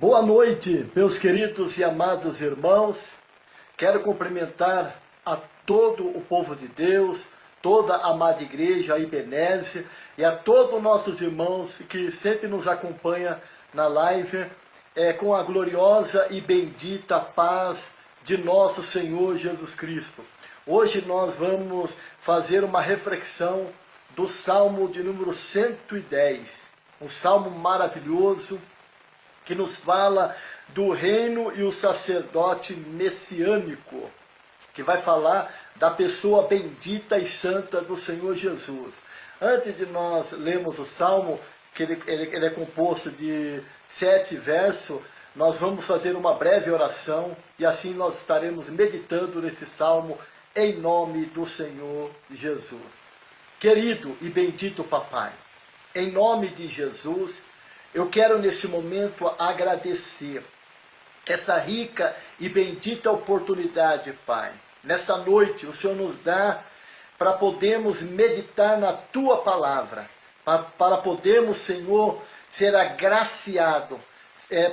Boa noite, meus queridos e amados irmãos. Quero cumprimentar a todo o povo de Deus, toda a amada igreja, a Ibenésia, e a todos os nossos irmãos que sempre nos acompanham na live, com a gloriosa e bendita paz de nosso Senhor Jesus Cristo. Hoje nós vamos fazer uma reflexão do Salmo de número 110, um salmo maravilhoso, que nos fala do reino e o sacerdote messiânico, que vai falar da pessoa bendita e santa do Senhor Jesus. Antes de nós lermos o salmo, que ele é composto de 7 versos, nós vamos fazer uma breve oração e assim nós estaremos meditando nesse salmo em nome do Senhor Jesus. Querido e bendito Papai, em nome de Jesus, eu quero nesse momento agradecer essa rica e bendita oportunidade, Pai. Nessa noite o Senhor nos dá para podermos meditar na Tua palavra, para podermos, Senhor, ser agraciado,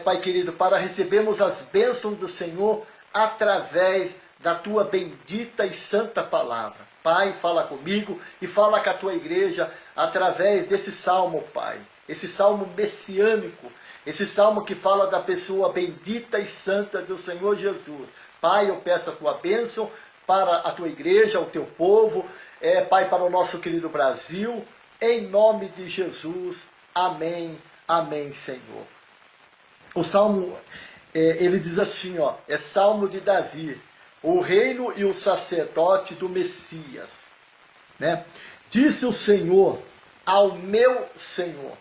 Pai querido, para recebermos as bênçãos do Senhor através da Tua bendita e santa palavra. Pai, fala comigo e fala com a Tua igreja através desse salmo, Pai. Esse salmo messiânico, esse salmo que fala da pessoa bendita e santa do Senhor Jesus. Pai, eu peço a Tua bênção para a Tua igreja, o Teu povo, Pai, para o nosso querido Brasil, em nome de Jesus. Amém, amém, Senhor. O salmo, ele diz assim, é salmo de Davi, o reino e o sacerdote do Messias, né? Disse o Senhor ao meu Senhor: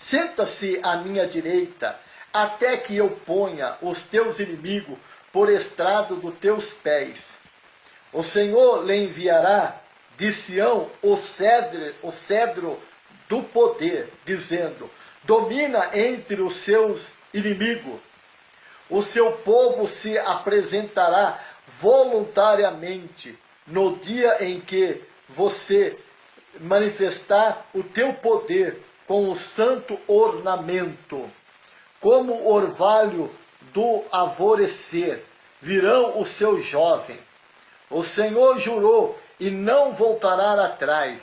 senta-se à minha direita, até que eu ponha os teus inimigos por estrado dos teus pés. O Senhor lhe enviará de Sião o cedro do poder, dizendo: domina entre os seus inimigos. O seu povo se apresentará voluntariamente no dia em que você manifestar o teu poder com o santo ornamento. Como orvalho do alvorecer virão os seus jovens. O Senhor jurou e não voltará atrás.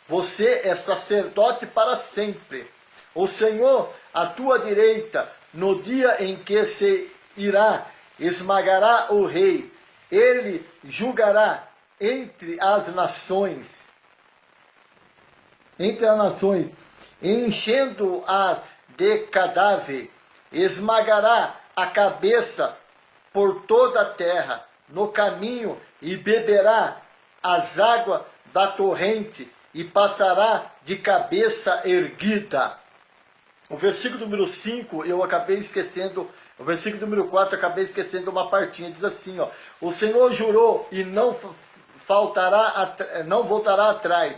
Você é sacerdote para sempre. O Senhor, à tua direita, no dia em que se irá, esmagará o rei. Ele julgará entre as nações, enchendo-as de cadáver, esmagará a cabeça por toda a terra no caminho e beberá as águas da torrente e passará de cabeça erguida. O versículo número 5, eu acabei esquecendo, o versículo número 4, eu acabei esquecendo uma partinha, diz assim, o Senhor jurou e não voltará atrás.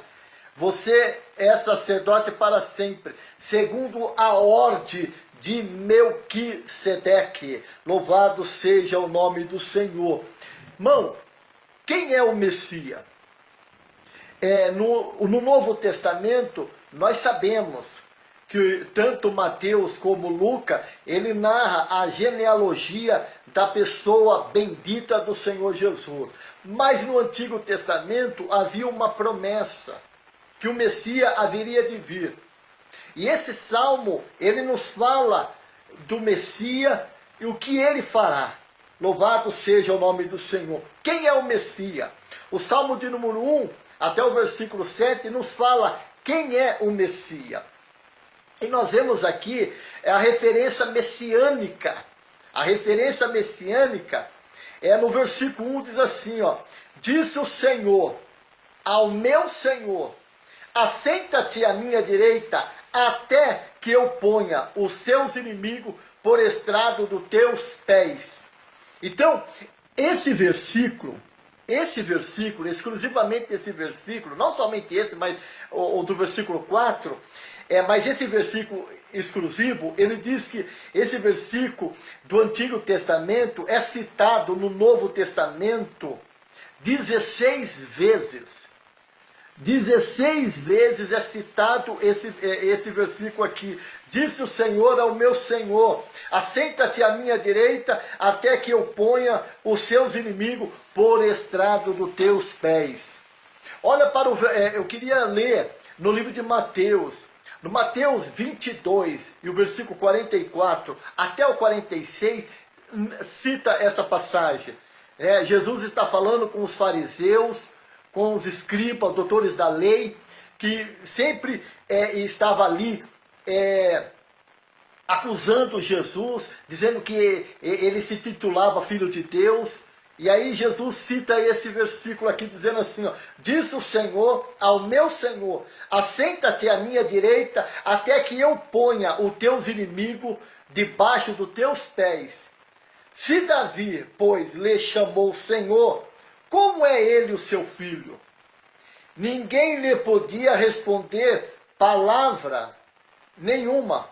Você é sacerdote para sempre, segundo a ordem de Melquisedeque. Louvado seja o nome do Senhor. Irmão, quem é o Messias? No Novo Testamento, nós sabemos que tanto Mateus como Lucas, ele narra a genealogia da pessoa bendita do Senhor Jesus. Mas no Antigo Testamento havia uma promessa, que o Messias haveria de vir. E esse salmo, ele nos fala do Messias e o que ele fará. Louvado seja o nome do Senhor. Quem é o Messias? O salmo de número 1, até o versículo 7, nos fala quem é o Messias. E nós vemos aqui a referência messiânica. A referência messiânica no versículo 1, diz assim, disse o Senhor ao meu Senhor: assenta-te à minha direita, até que eu ponha os seus inimigos por estrado dos teus pés. Então, esse versículo, exclusivamente esse versículo, não somente esse, mas o do versículo 4, mas esse versículo exclusivo, ele diz que esse versículo do Antigo Testamento é citado no Novo Testamento 16 vezes. 16 vezes é citado esse versículo aqui. Disse o Senhor ao meu Senhor: assenta-te à minha direita, até que eu ponha os seus inimigos por estrado dos teus pés. Olha para eu queria ler no livro de Mateus, no Mateus 22, e o versículo 44 até o 46, cita essa passagem. Jesus está falando com os fariseus, com os escribas, doutores da lei, que sempre estava ali acusando Jesus, dizendo que ele se titulava Filho de Deus. E aí Jesus cita esse versículo aqui, dizendo assim, ó: disse o Senhor ao meu Senhor: assenta-te à minha direita, até que eu ponha os teus inimigos debaixo dos teus pés. Se Davi, pois, lhe chamou Senhor, como é ele o seu filho? Ninguém lhe podia responder palavra nenhuma.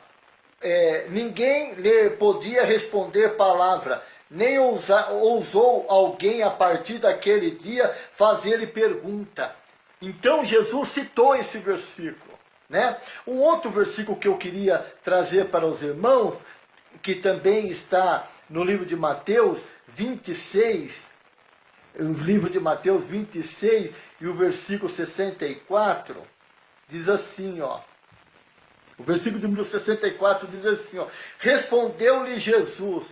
Ninguém lhe podia responder palavra, nem ousou alguém a partir daquele dia fazer-lhe pergunta. Então Jesus citou esse versículo, né? Um outro versículo que eu queria trazer para os irmãos, que também está no livro de Mateus 26, o livro de Mateus 26 e o versículo 64, diz assim, ó. O versículo de número 64 diz assim, ó: respondeu-lhe Jesus: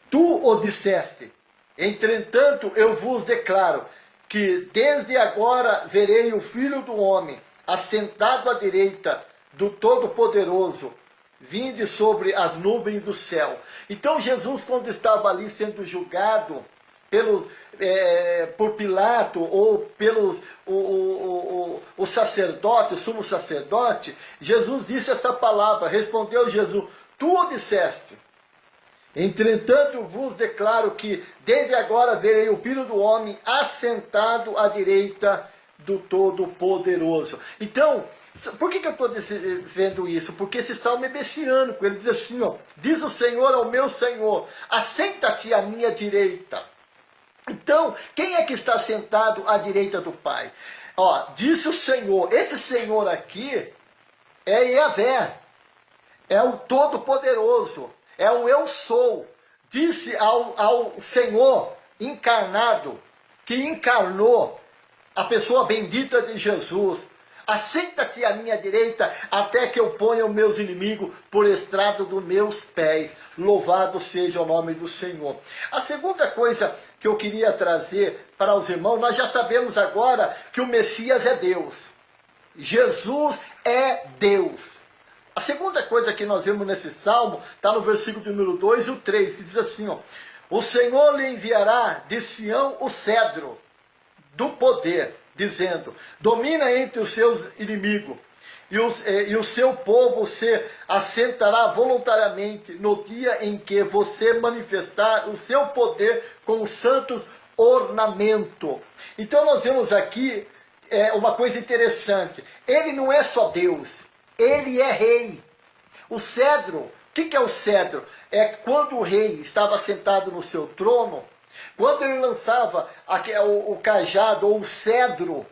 tu o disseste, entretanto eu vos declaro que desde agora verei o Filho do Homem assentado à direita do Todo-Poderoso, vinde sobre as nuvens do céu. Então Jesus, quando estava ali sendo julgado por Pilato ou pelos o sacerdote, o sumo sacerdote, Jesus disse essa palavra, respondeu Jesus: tu o disseste. Entretanto vos declaro que desde agora verei o Filho do Homem assentado à direita do Todo-Poderoso. Então, por que eu estou dizendo isso? Porque esse salmo é messiânico. Ele diz assim, ó: diz o Senhor ao meu Senhor: assenta-te à minha direita. Então, quem é que está sentado à direita do Pai? Ó, disse o Senhor. Esse Senhor aqui é Yahvé, é o Todo-Poderoso, é o Eu Sou. Disse ao Senhor encarnado, que encarnou a pessoa bendita de Jesus: assenta-te à minha direita, até que eu ponha os meus inimigos por estrado dos meus pés. Louvado seja o nome do Senhor. A segunda coisa que eu queria trazer para os irmãos, nós já sabemos agora que o Messias é Deus. Jesus é Deus. A segunda coisa que nós vemos nesse salmo está no versículo número 2 e o 3, que diz assim, ó: o Senhor lhe enviará de Sião o cedro do poder, dizendo: domina entre os seus inimigos, e o seu povo se assentará voluntariamente no dia em que você manifestar o seu poder com os santos ornamentos. Então nós vemos aqui uma coisa interessante. Ele não é só Deus, ele é rei. O cedro, o que é o cedro? É quando o rei estava sentado no seu trono, quando ele lançava o cajado ou o cedro,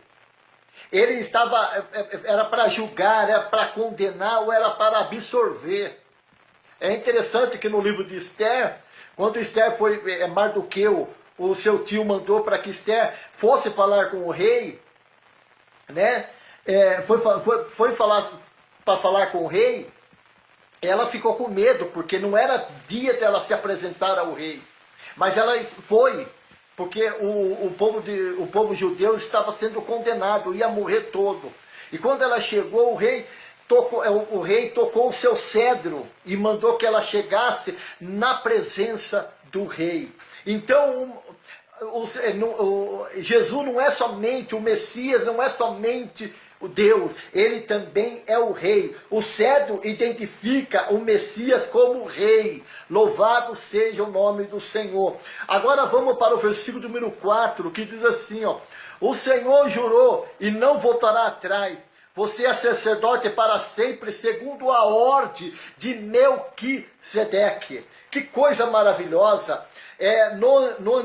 ele era para julgar, era para condenar ou era para absorver. É interessante que no livro de Esther, quando Esther foi, Mardoqueu, o seu tio mandou para que Esther fosse falar com o rei, né? Foi falar para falar com o rei, ela ficou com medo, porque não era dia dela se apresentar ao rei. Mas ela foi, porque o povo judeu estava sendo condenado, ia morrer todo. E quando ela chegou, o rei tocou o seu cedro e mandou que ela chegasse na presença do rei. Então, Jesus não é somente o Messias, não é somente o Deus, ele também é o rei. O cedro identifica o Messias como rei. Louvado seja o nome do Senhor. Agora vamos para o versículo número 4, que diz assim, ó: o Senhor jurou e não voltará atrás. Você é sacerdote para sempre, segundo a ordem de Melquisedeque. Que coisa maravilhosa! No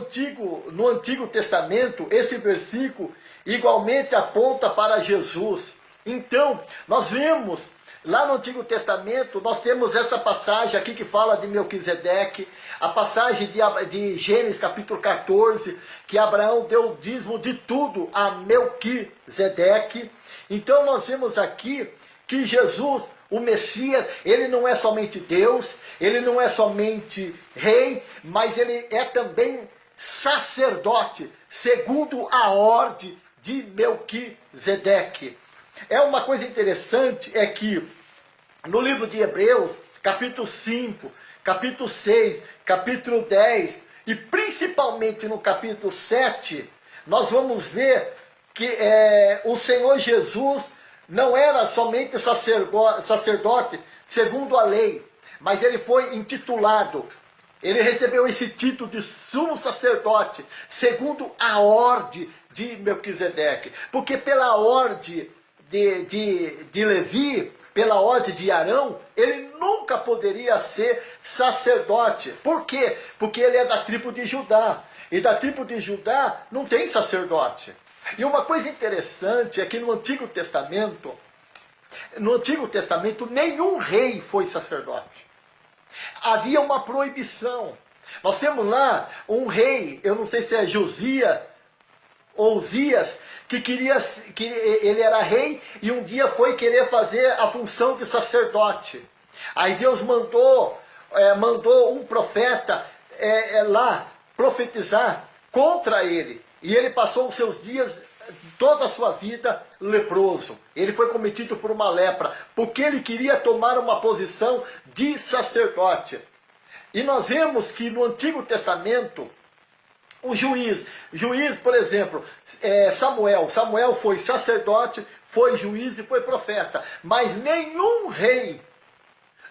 Antigo Testamento, esse versículo, igualmente aponta para Jesus. Então, nós vemos lá no Antigo Testamento, nós temos essa passagem aqui que fala de Melquisedeque, a passagem de Gênesis capítulo 14, que Abraão deu o dízimo de tudo a Melquisedeque. Então nós vemos aqui que Jesus, o Messias, ele não é somente Deus, ele não é somente rei, mas ele é também sacerdote, segundo a ordem de Melquisedeque. É uma coisa interessante, é que no livro de Hebreus, capítulo 5, capítulo 6, capítulo 10 e principalmente no capítulo 7, nós vamos ver que o Senhor Jesus não era somente sacerdote segundo a lei, mas ele foi intitulado, ele recebeu esse título de sumo sacerdote segundo a ordem de Melquisedeque, porque pela ordem de Levi, pela ordem de Arão, ele nunca poderia ser sacerdote. Por quê? Porque ele é da tribo de Judá. E da tribo de Judá não tem sacerdote. E uma coisa interessante é que no Antigo Testamento nenhum rei foi sacerdote. Havia uma proibição. Nós temos lá um rei, eu não sei se é Josias ou Uzias, que ele era rei e um dia foi querer fazer a função de sacerdote. Aí Deus mandou um profeta lá profetizar contra ele. E ele passou os seus dias, toda a sua vida, leproso. Ele foi cometido por uma lepra, porque ele queria tomar uma posição de sacerdote. E nós vemos que no Antigo Testamento, o juiz, por exemplo, Samuel foi sacerdote, foi juiz e foi profeta, mas nenhum rei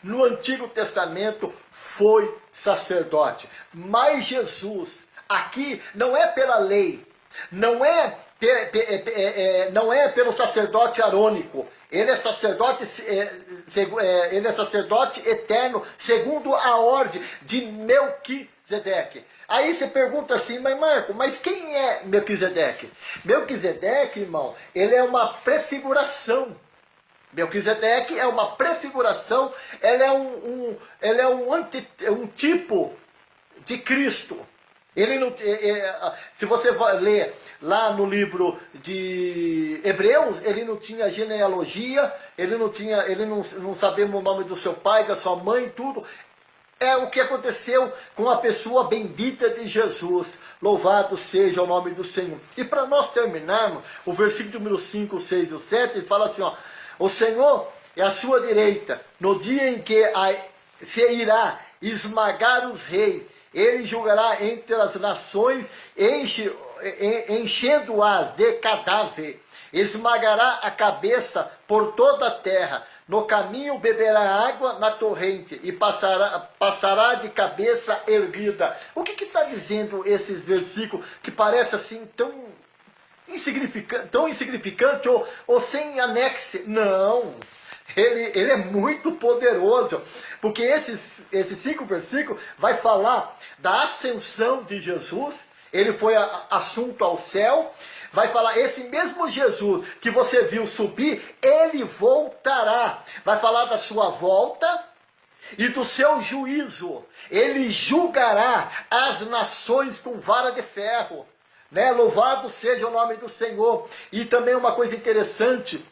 no Antigo Testamento foi sacerdote. Mas Jesus, aqui, não é pela lei, não é pelo sacerdote arônico, ele é sacerdote eterno, segundo a ordem de Melquisedeque. Aí você pergunta assim, mas Marco, mas quem é Melquisedeque? Melquisedeque, irmão, ele é uma prefiguração. Melquisedeque é uma prefiguração, ele é um tipo de Cristo. Ele não, se você ler lá no livro de Hebreus, ele não tinha genealogia, ele não sabemos o nome do seu pai, da sua mãe, tudo. É o que aconteceu com a pessoa bendita de Jesus. Louvado seja o nome do Senhor. E para nós terminarmos, o versículo número 5, 6 e 7, ele fala assim, ó, o Senhor é a sua direita, no dia em que se irá esmagar os reis, ele julgará entre as nações, enchendo-as de cadáver, esmagará a cabeça por toda a terra, no caminho beberá água na torrente e passará de cabeça erguida. O que está dizendo esses versículos que parece assim tão insignificante ou sem anexo? Não, ele é muito poderoso, porque esses 5 versículos vai falar da ascensão de Jesus, ele foi assunto ao céu. Vai falar, esse mesmo Jesus que você viu subir, ele voltará. Vai falar da sua volta e do seu juízo. Ele julgará as nações com vara de ferro. Né? Louvado seja o nome do Senhor. E também uma coisa interessante,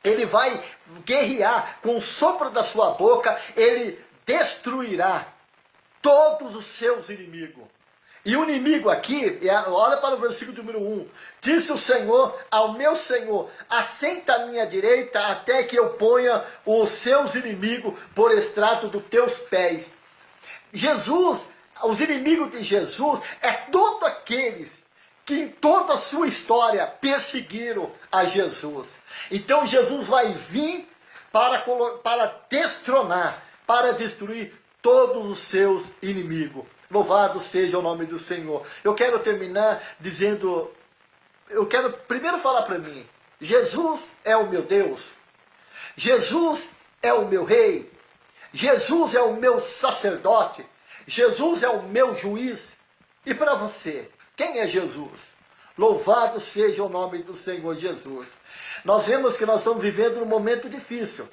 ele vai guerrear com o sopro da sua boca, ele destruirá todos os seus inimigos. E o inimigo aqui, olha para o versículo número 1. Disse o Senhor ao meu Senhor, assenta à minha direita até que eu ponha os seus inimigos por estrado dos teus pés. Jesus, os inimigos de Jesus, é todos aqueles que em toda a sua história perseguiram a Jesus. Então Jesus vai vir para destronar, para destruir todos os seus inimigos. Louvado seja o nome do Senhor. Eu quero terminar dizendo, eu quero primeiro falar para mim, Jesus é o meu Deus, Jesus é o meu rei, Jesus é o meu sacerdote, Jesus é o meu juiz. E para você, quem é Jesus? Louvado seja o nome do Senhor Jesus. Nós vemos que nós estamos vivendo um momento difícil.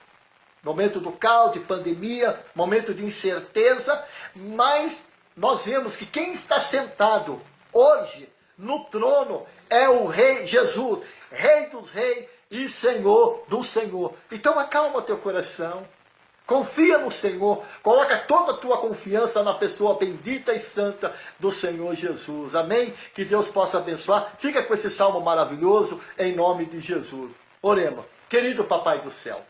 Momento do caos, de pandemia, momento de incerteza, mas nós vemos que quem está sentado hoje no trono é o Rei Jesus, Rei dos reis e Senhor do Senhor. Então acalma teu coração, confia no Senhor, coloca toda a tua confiança na pessoa bendita e santa do Senhor Jesus. Amém? Que Deus possa abençoar. Fica com esse salmo maravilhoso em nome de Jesus. Oremos. Querido Papai do céu,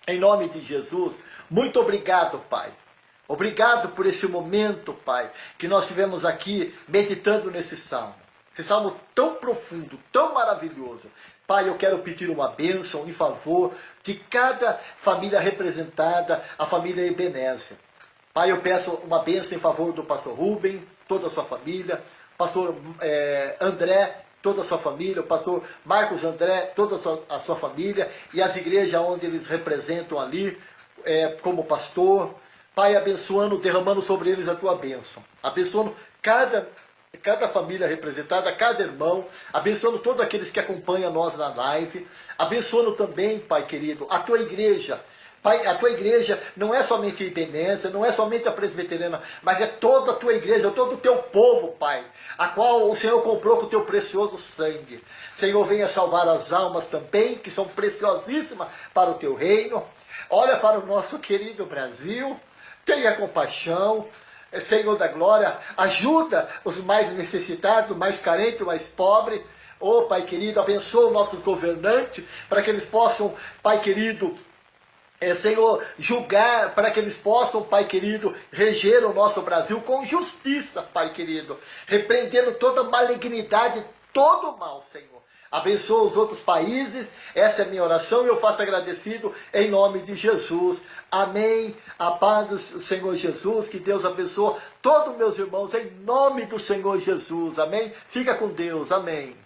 em nome de Jesus, muito obrigado, Pai. Obrigado por esse momento, Pai, que nós tivemos aqui meditando nesse salmo. Esse salmo tão profundo, tão maravilhoso. Pai, eu quero pedir uma bênção em favor de cada família representada, a família Ebenezer. Pai, eu peço uma bênção em favor do pastor Rubem, toda a sua família, pastor André, toda a sua família, o pastor Marcos André, toda a sua família, e as igrejas onde eles representam ali, como pastor. Pai, abençoando, derramando sobre eles a tua bênção. Abençoando cada família representada, cada irmão, abençoando todos aqueles que acompanham nós na live, abençoando também, Pai querido, a tua igreja. Pai, a tua igreja não é somente a Ebenezer, não é somente a presbiteriana, mas é toda a tua igreja, todo o teu povo, Pai, a qual o Senhor comprou com o teu precioso sangue. Senhor, venha salvar as almas também, que são preciosíssimas para o teu reino. Olha para o nosso querido Brasil, tenha compaixão. Senhor da glória, ajuda os mais necessitados, os mais carentes, os mais pobres. Oh, Pai querido, abençoa os nossos governantes, para que eles possam, Pai querido, Senhor, julgar, para que eles possam, Pai querido, reger o nosso Brasil com justiça, Pai querido, repreendendo toda malignidade, todo o mal, Senhor. Abençoa os outros países, essa é a minha oração e eu faço agradecido em nome de Jesus. Amém. A paz do Senhor Jesus, que Deus abençoe todos meus irmãos em nome do Senhor Jesus. Amém. Fica com Deus. Amém.